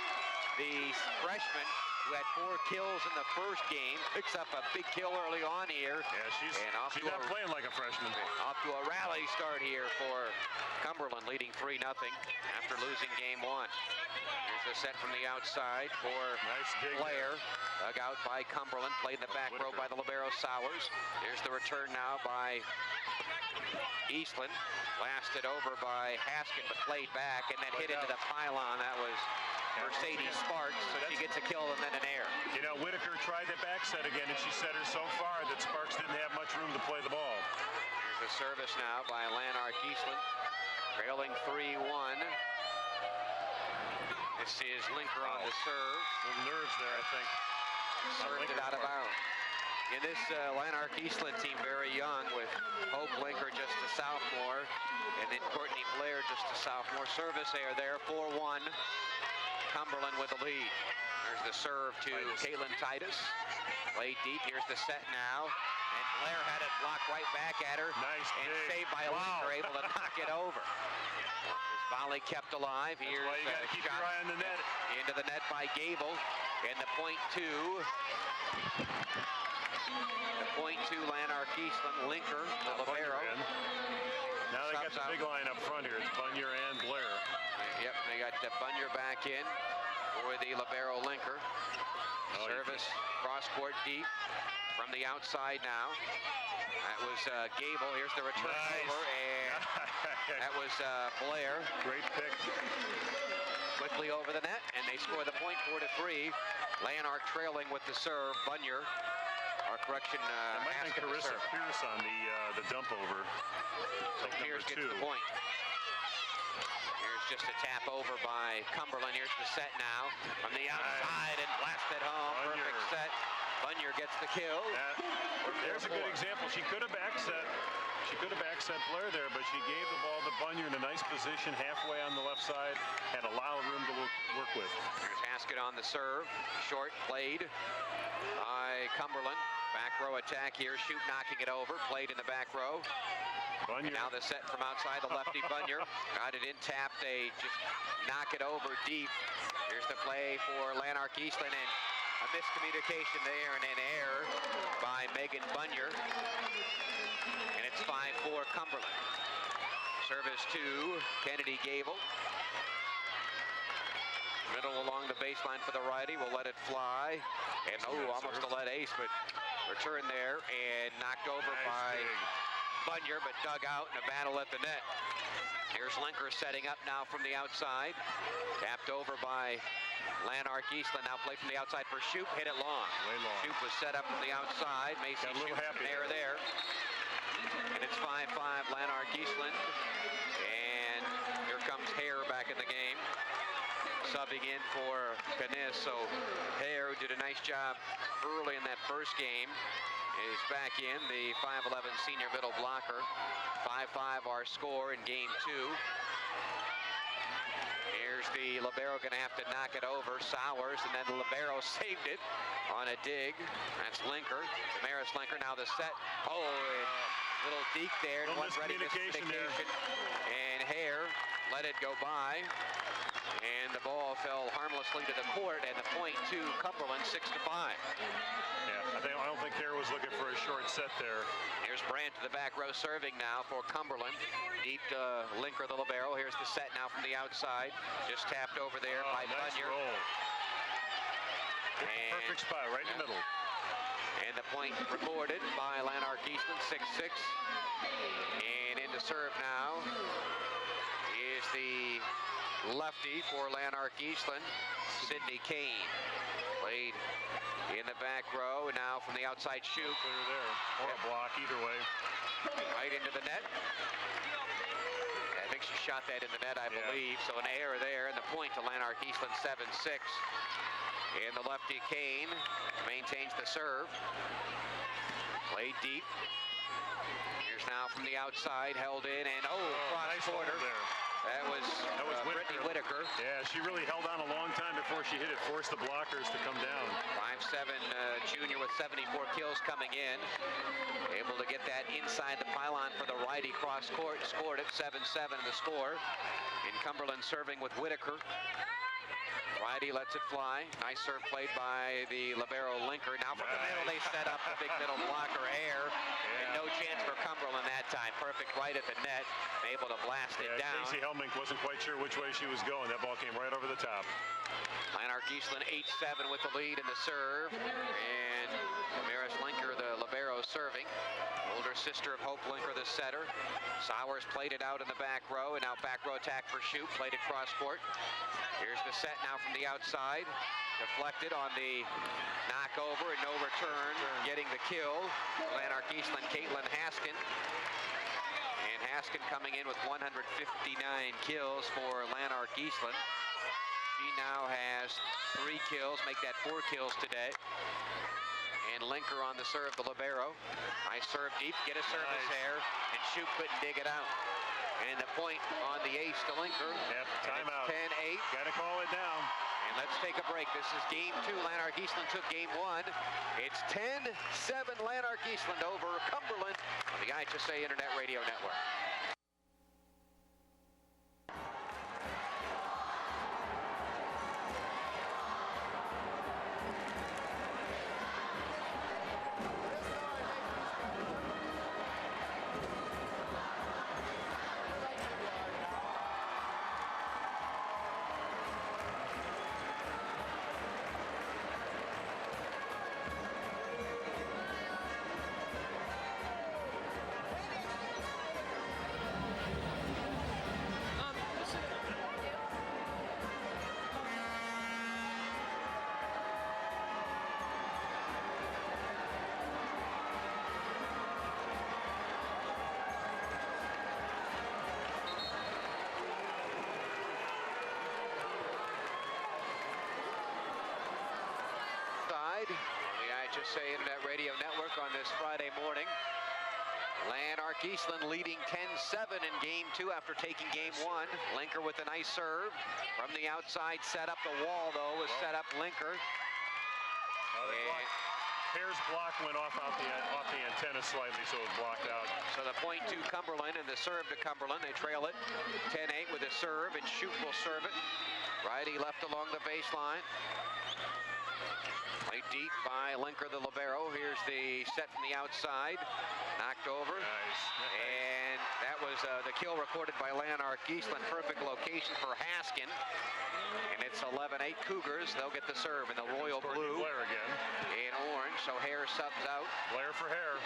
the freshman who had 4 kills in the first game. Picks up a big kill early on here. Yeah, she's not playing like a freshman. Off to a rally start here for Cumberland, leading 3-0 after losing game 1. Here's the set from the outside for Blair. Dug out by Cumberland. Played in the back row by the libero Sowers. Here's the return now by Eastland. Blasted over by Haskett, but played back and then hit into the pylon. That was Mercedes Sparks, so she gets a kill and then an air. You know, Whitaker tried the back set again, and she set her so far that Sparks didn't have much room to play the ball. Here's the service now by Lanark Eastland, trailing 3-1. This is Linker on the serve. Some nerves there, I think. Served it out of bounds. In this Lanark Eastland team, very young, with Hope Linker just a sophomore, and then Courtney Blair just a sophomore. Service error there, 4-1. Cumberland with the lead. There's the serve to Caitlin Titus. Played deep. Here's the set now. And Blair had it blocked right back at her. Nice and saved by Linker, able to knock it over. This volley kept alive. Here's you got to keep your eye on the net. Into the net by Gable. And the point two. Lanark Eastland. Linker, the libero. Now they got the big line up front here. It's Bunyer and Blair. Yep, they got Bunyer back in for the libero Linker. Service cross court deep from the outside now. That was Gable. Here's the return over, and that was Blair. Great pick. Quickly over the net, and they score the point, 4-3. Lanark trailing with the serve. Bunyer. Our correction, Haskett Carissa Pierce on the dump over. So Pierce gets the point. Here's just a tap over by Cumberland. Here's the set now from the outside and blasted home. Perfect set. Bunyer gets the kill. There's a good example. She could have backset. She could have backset Blair there, but she gave the ball to Bunyer in a nice position halfway on the left side. Had a lot of room to work with. Here's Haskett on the serve. Short played by Cumberland. Back row attack here. Shoot knocking it over. Played in the back row. And now the set from outside the lefty Bunyer. Got it in, tapped. They just knock it over deep. Here's the play for Lanark Eastland, and a miscommunication there and an error by Megan Bunyer. And it's 5-4 Cumberland. Service to Kennedy Gable. Middle along the baseline for the righty. Will let it fly. And almost a lead ace, but return there and knocked over by Bunyer, but dug out in a battle at the net. Here's Linker setting up now from the outside. Tapped over by Lanark Eastland. Now play from the outside for Shoup. Hit it long. Shoup was set up from the outside. Macy Shoup an error there. And it's 5-5 Lanark Eastland. And here comes Hare back in the game. subbing in for Kniss. So Hare, who did a nice job early in that first game, is back in, the 5'11" senior middle blocker. 5-5 our score in game 2. Here's the libero going to have to knock it over. Sowers, and then the libero saved it on a dig. That's Linker, Damaris Linker. Now the set. Oh, little deke there. Little Ready miscommunication there. And Hare let it go by. And the ball fell harmlessly to the court, and the point to Cumberland, 6-5. Yeah, I don't think Hare was looking for a short set there. Here's Brandt to the back row serving now for Cumberland. Deep to Linker, the libero. Here's the set now from the outside. Just tapped over there by nice Bunyer. roll. Perfect spot, right in the middle. And the point recorded by Lanark Eastland, 6-6. And into serve now is the lefty for Lanark Eastland, Sydney Kane. Played in the back row, and now from the outside shoot. Clear there, or a block, either way. Right into the net. I think she shot that in the net, I believe. So an error there, and the point to Lanark Eastland, 7-6. And the lefty Kane maintains the serve. Played deep. Here's now from the outside, held in, and cross nice quarter. there. That was Brittany Whitaker. Yeah, she really held on a long time before she hit it, forced the blockers to come down. 5'7" junior with 74 kills coming in. Able to get that inside the pylon for the righty cross court. Scored it 7-7 in the score. In Cumberland serving with Whitaker. Righty lets it fly. Nice serve played by the libero Linker. Now from the middle, they set up the big middle blocker Hare. And no chance for Cumberland that time. Perfect right at the net. Able to blast it down. Casey Helmink wasn't quite sure which way she was going. That ball came right over the top. Lanark Eastland 8-7 with the lead in the serve. And Damaris Linker, the libero, serving. Older sister of Hope Linker, the setter. Sowers played it out in the back row, and now back row attack for Shoup. Played it cross court. Here's the set now from the outside. Deflected on the knock over and no return. Getting the kill. Lanark Eastland, Caitlin Haskin. And Haskin coming in with 159 kills for Lanark Eastland. She now has 3 kills, make that 4 kills today. And Linker on the serve, the libero. Nice serve deep, get a service there, and Shoup couldn't dig it out. And the point on the ace to Linker. Yep, timeout. 10-8. Got to call it down. And let's take a break. This is game 2. Lanark Eastland took game 1. It's 10-7 Lanark Eastland over Cumberland on the IHSA Internet Radio Network. The IHSA Internet Radio Network on this Friday morning. Lanark Eastland leading 10-7 in game 2 after taking game 1. Linker with a nice serve from the outside, set up the wall though, was set up Linker. Hare's block went off the antenna slightly, so it was blocked out. So the point to Cumberland and the serve to Cumberland. They trail it 10-8 with a serve, and Shoup will serve it. Righty left along the baseline. Played deep by Linker, the libero. Here's the set from the outside. Knocked over. Nice. And that was the kill recorded by Lanark Eastland. Perfect location for Haskin. And it's 11-8 Cougars. They'll get the serve in the royal blue. Blair again. In orange, so Hare subs out. Blair for Hare.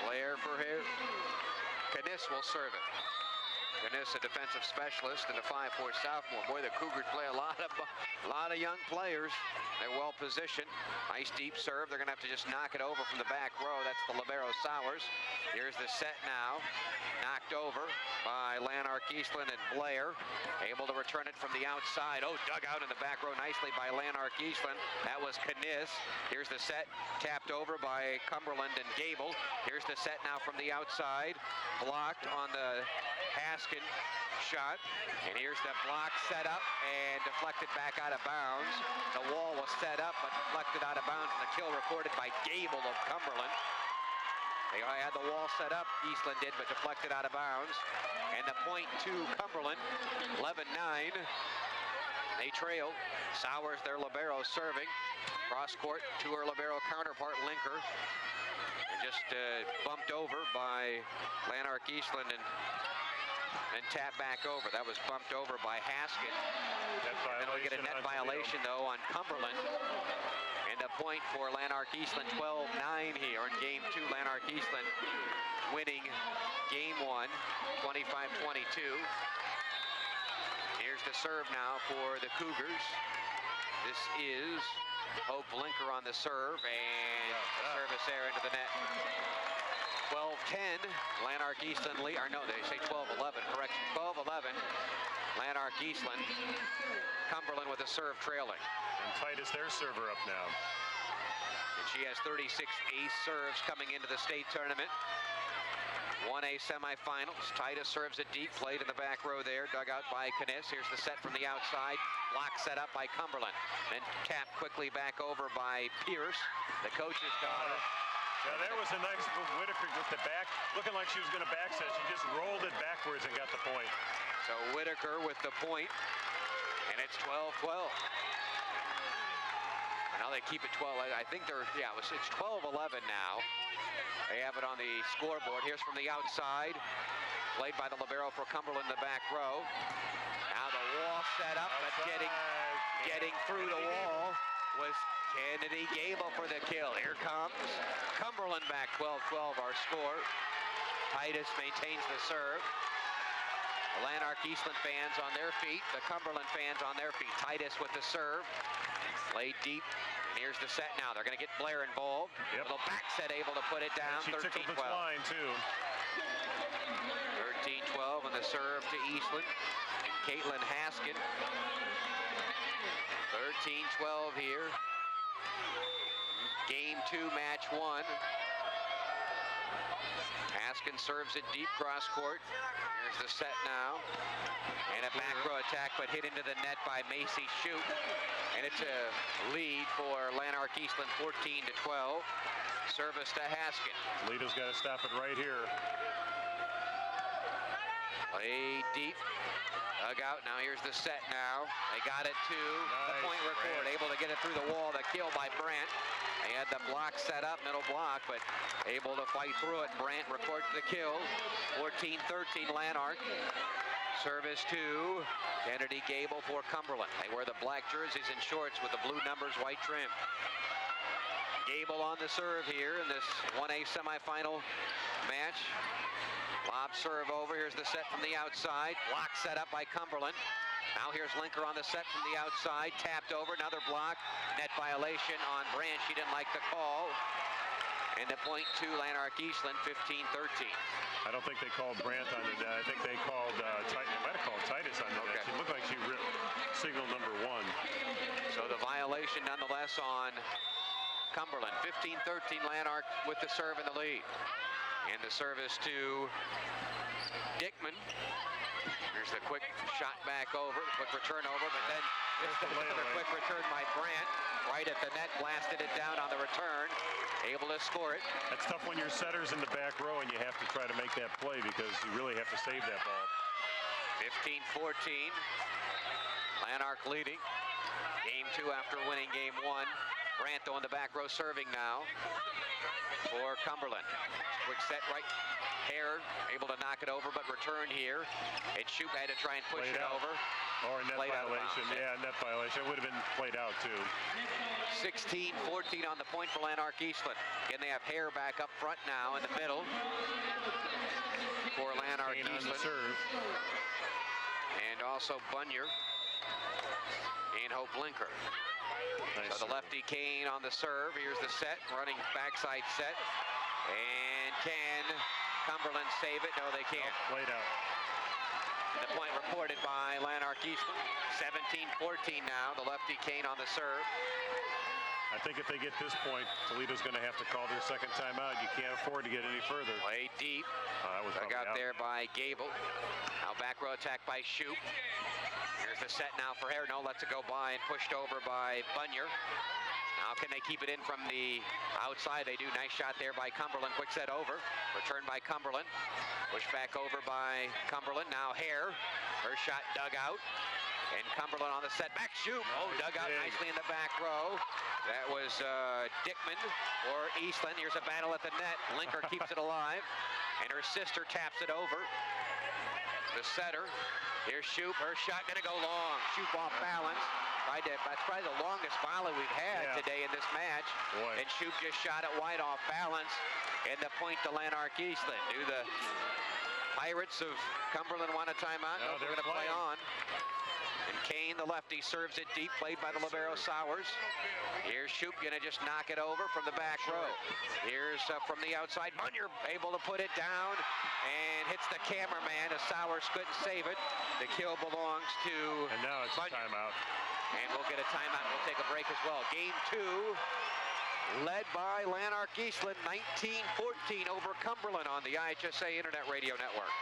Blair for Hare. Kniss will serve it. Dennis, a defensive specialist and a 5'4" sophomore. Boy, the Cougars play a lot of young players. They're well positioned. Nice deep serve. They're going to have to just knock it over from the back row. That's the libero Sowers. Here's the set now. Knocked over by Lanark, Eastland, and Blair. Able to return it from the outside. Oh, dug out in the back row nicely by Lanark, Eastland. That was Kniss. Here's the set. Tapped over by Cumberland and Gable. Here's the set now from the outside. Blocked on the Haskin shot. And here's the block set up and deflected back out of bounds. The wall was set up but deflected out of bounds, and the kill recorded by Gable of Cumberland. They had the wall set up, Eastland did, but deflected out of bounds. And the point to Cumberland, 11-9. They trail. Sowers, their libero, serving. Cross court to her libero counterpart, Linker. And just bumped over by Lanark, Eastland, and tapped back over. That was bumped over by Haskin. And we get a net violation, though, on Cumberland. And a point for Lanark Eastland, 12-9 here in Game 2. Lanark Eastland winning Game 1, 25-22. Here's the serve now for the Cougars. This is Hope Linker on the serve, and the service error into the net. 12-10, Lanark Eastland lead, or no, they say 12-11, correction, 12-11, Lanark Eastland. Cumberland with a serve trailing. And Titus, their server, up now. And she has 36 ace serves coming into the state tournament. 1A semifinals. Titus serves it deep, played in the back row there, dug out by Kniss. Here's the set from the outside. Block set up by Cumberland. Then tapped quickly back over by Pierce, the coach's daughter. Yeah, there was a nice move. Whitaker with the back, looking like she was going to backset. She just rolled it backwards and got the point. So Whitaker with the point, and it's 12-12. Now they keep it 12. I think it's 12-11 now. They have it on the scoreboard. Here's from the outside, played by the libero for Cumberland in the back row. Now the wall set up, but getting through the wall was Kennedy Gable for the kill. Here comes Cumberland back, 12-12 our score. Titus maintains the serve. The Lanark Eastland fans on their feet, the Cumberland fans on their feet. Titus with the serve, played deep. And here's the set now. They're going to get Blair involved. Yep. Little back set, able to put it down. 13-12. 13-12 on the serve to Eastland. Caitlin Haskin. 13-12 here. Game 2, match 1. Haskin serves it deep cross court. Here's the set now. And a back row attack, but hit into the net by Macy Shute. And it's a lead for Lanark Eastland, 14-12. Service to Haskin. Toledo's got to stop it right here. Play deep. Dug out. Now here's the set now. They got it to the point record. Able to get it through the wall. The kill by Brandt. They had the block set up, middle block, but able to fight through it. Brandt records the kill. 14-13 Lanark. Service to Kennedy Gable for Cumberland. They wear the black jerseys and shorts with the blue numbers, white trim. Gable on the serve here in this 1A semifinal match. Lob serve over. Here's the set from the outside. Block set up by Cumberland. Now here's Linker on the set from the outside. Tapped over. Another block. Net violation on Brandt. She didn't like the call. And the point to Lanark Eastland, 15-13. I don't think they called Brandt on the net. I think they called they might have called Titus on the net. She looked like she ripped signal number 1. So the violation nonetheless on Cumberland. 15-13 Lanark with the serve in the lead. And the service to Dickman. Here's the quick shot back over, the quick return over, but then just another quick return by Brandt. Right at the net, blasted it down on the return. Able to score it. That's tough when your setter's in the back row and you have to try to make that play because you really have to save that ball. 15-14. Lanark leading. Game 2 after winning game 1. Brandt on the back row serving now for Cumberland. Quick set right. Hare able to knock it over, but return here. And Shoup had to try and push it over. Or a net violation. Yeah, net violation. It would have been played out too. 16-14 on the point for Lanark Eastland. Again, they have Hare back up front now in the middle for Lanark. Lanark Kane on the Eastland. serve. And also Bunyer and Hope Linker. Nice So the lefty Kane on the serve. Here's the set, running backside set. And can Cumberland save it? No, they can't. Nope, played out. And the point reported by Lanark Eastland. 17-14 now. The lefty Kane on the serve. I think if they get this point, Toledo's going to have to call their second timeout. You can't afford to get any further. Play deep. That was Dug out there by Gable. Now back row attack by Shoup. Here's the set now for Hare. No, lets it go by and pushed over by Bunyer. Now can they keep it in from the outside? They do. Nice shot there by Cumberland. Quick set over. Return by Cumberland. Push back over by Cumberland. Now Hare. Her shot dug out. And Cumberland on the set. Back Shoup. Oh, dug out nicely in the back row. That was Dickman or Eastland. Here's a battle at the net. Linker keeps it alive. And her sister taps it over. The setter. Here's Shoup. Her shot going to go long. Shoup off balance. That's probably the longest volley we've had today in this match. Boy. And Shoup just shot it wide off balance. And the point to Lanark Eastland. Do the Pirates of Cumberland want a timeout? No, They're going to play on. And Kane, the lefty, serves it deep, played by the libero Sowers. Here's Shoup going to just knock it over from the back row. Here's from the outside. Bunyer able to put it down and hits the cameraman as Sowers couldn't save it. The kill belongs to And now it's Bunyer. a timeout. And we'll get a timeout. We'll take a break as well. Game 2, led by Lanark Eastland, 19-14 over Cumberland on the IHSA Internet Radio Network.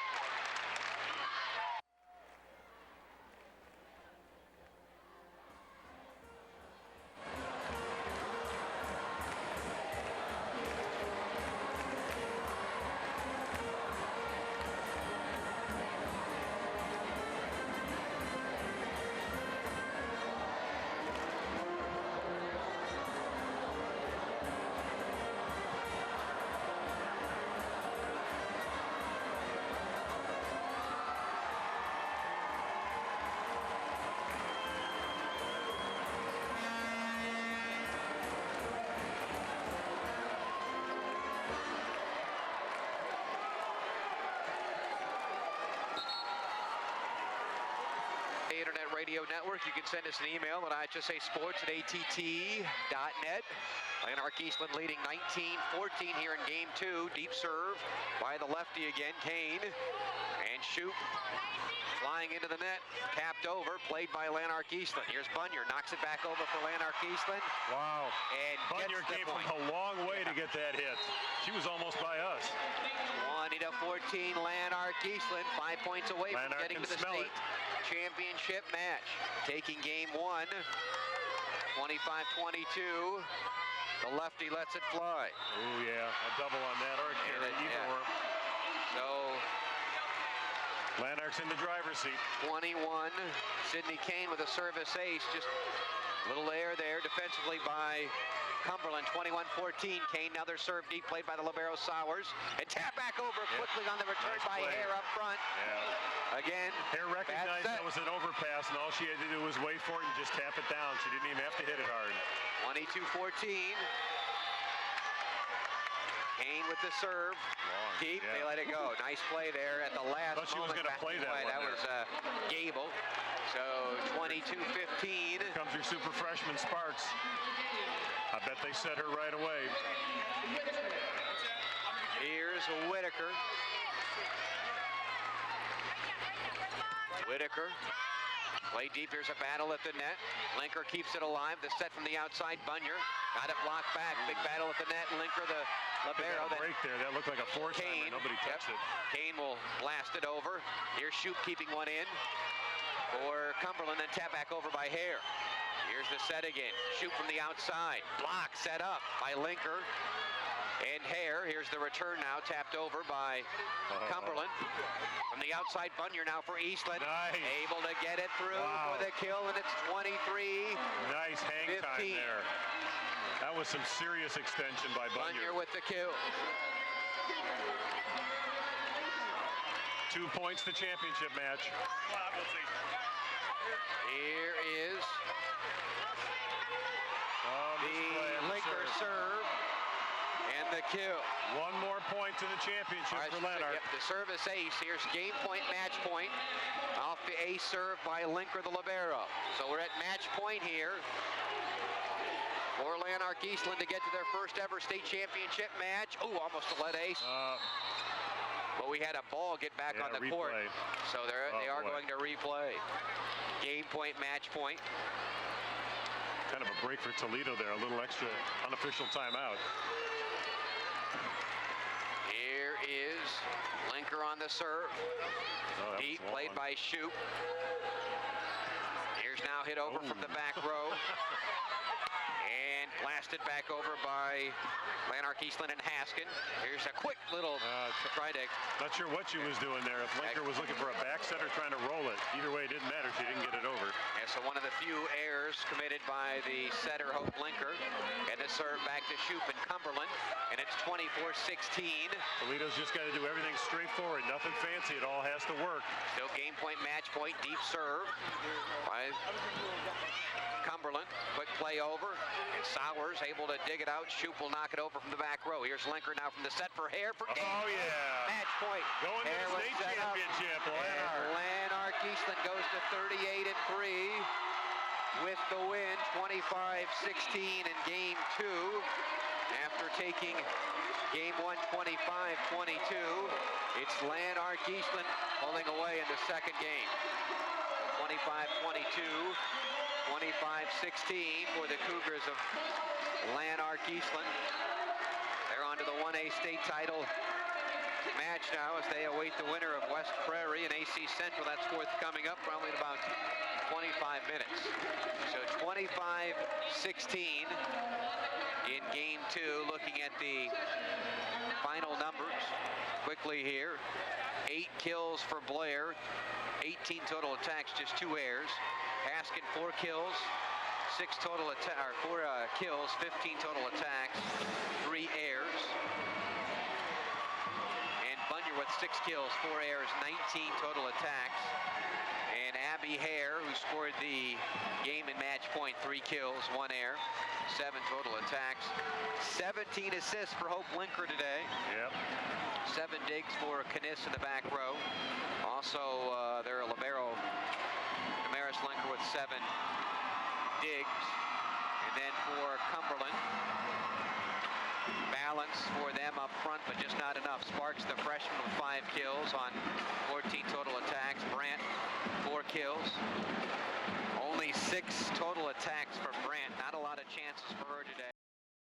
Internet Radio Network. You can send us an email at IHSAsports@att.net. Lanark Eastland leading 19-14 here in game 2. Deep serve by the lefty again, Kane. And Shoup flying into the net, tapped over, played by Lanark Eastland. Here's Bunyer, knocks it back over for Lanark Eastland. Wow. And Bunyer gets the came point. from a long way to get that hit. She was almost by us. 20-14 Lanark Eastland, 5 points away from Lanark getting to can the smell state championship match. Taking game 1, 25-22. The lefty lets it fly. Oh yeah, a double on that or a carry, either or. So Lanark's in the driver's seat. 21, Sydney Kane with a service ace. Just a little air there defensively by Cumberland. 21-14. Kane, another serve deep, played by the libero Sowers. And tap back over quickly on the return by Hare up front. Yeah. Again, Hare recognized that was an overpass, and all she had to do was wait for it and just tap it down. She didn't even have to hit it hard. 22-14. Kane with the serve. Deep, they let it go. Nice play there at the last Thought she was moment. going to play that one That there. was Gable. So 22-15. Here comes your super freshman Sparks. I bet they set her right away. Here's Whitaker. Whitaker. Play deep. Here's a battle at the net. Linker keeps it alive. The set from the outside. Bunyer got it blocked back. Big battle at the net. Linker, the libero. Break there. That looked like a four-timer. Nobody touched it. Kane will blast it over. Here's Shoup keeping one in for Cumberland. Then tap back over by Hare. Here's the set again. Shoup from the outside. Block set up by Linker. And Hare, here's the return now, tapped over by Cumberland. From the outside, Bunyer now for Eastland. Nice. Able to get it through for the kill, and it's 23. Nice hang time there. That was some serious extension by Bunyer. Bunyer with the kill. 2 points the championship match. Here is the Linker serve. And the kill. One more point to the championship for Lanark. Yep, the service ace. Here's game point, match point. Off the ace serve by Linker, the libero. So we're at match point here for Lanark Eastland to get to their first ever state championship match. Oh, almost a lead ace. But we had a ball get back on the court. So they are going to replay. Game point, match point. Kind of a break for Toledo there. A little extra unofficial timeout. Here is Linker on the serve. Deep, played by Shoup. Here's now hit over from the back row. And blasted back over by Lanark Eastland and Haskin. Here's a quick little try to... Not sure what she was doing there. If Linker was looking for a back setter trying to roll it. Either way, it didn't matter. She didn't get it over. And so one of the few errors committed by the setter, Hope Linker. And the serve back to Shoup in Cumberland. And it's 24-16. Toledo's just got to do everything straightforward. Nothing fancy. It all has to work. Still game point, match point, deep serve by Cumberland. Quick play over. And Sowers able to dig it out. Shoup will knock it over from the back row. Here's Linker now from the set for Hare for game. Oh, yeah. Match point. Going to the state championship. Lanark Eastland goes to 38-3 with the win, 25-16 in game 2. After taking game 1, 25-22, it's Lanark Eastland pulling away in the second game. 25-22. 25-16 for the Cougars of Lanark Eastland. They're on to the 1A state title match now as they await the winner of West Prairie and AC Central. That's forthcoming up probably in about 25 minutes. So 25-16 in game 2. Looking at the final numbers quickly here. 8 kills for Blair. 18 total attacks, just 2 errors. Haskin 4 kills, 6 total attack, 4 kills, 15 total attacks, 3 errors. And Bunyer with 6 kills, 4 errors, 19 total attacks. And Abby Hare, who scored the game and match point, 3 kills, 1 error, 7 total attacks. 17 assists for Hope Linker today. Yep. 7 digs for Kniss in the back row. Also, their libero, Damaris Linker with 7 digs. And then for Cumberland, balance for them up front, but just not enough. Sparks, the freshman, with 5 kills on 14 total attacks.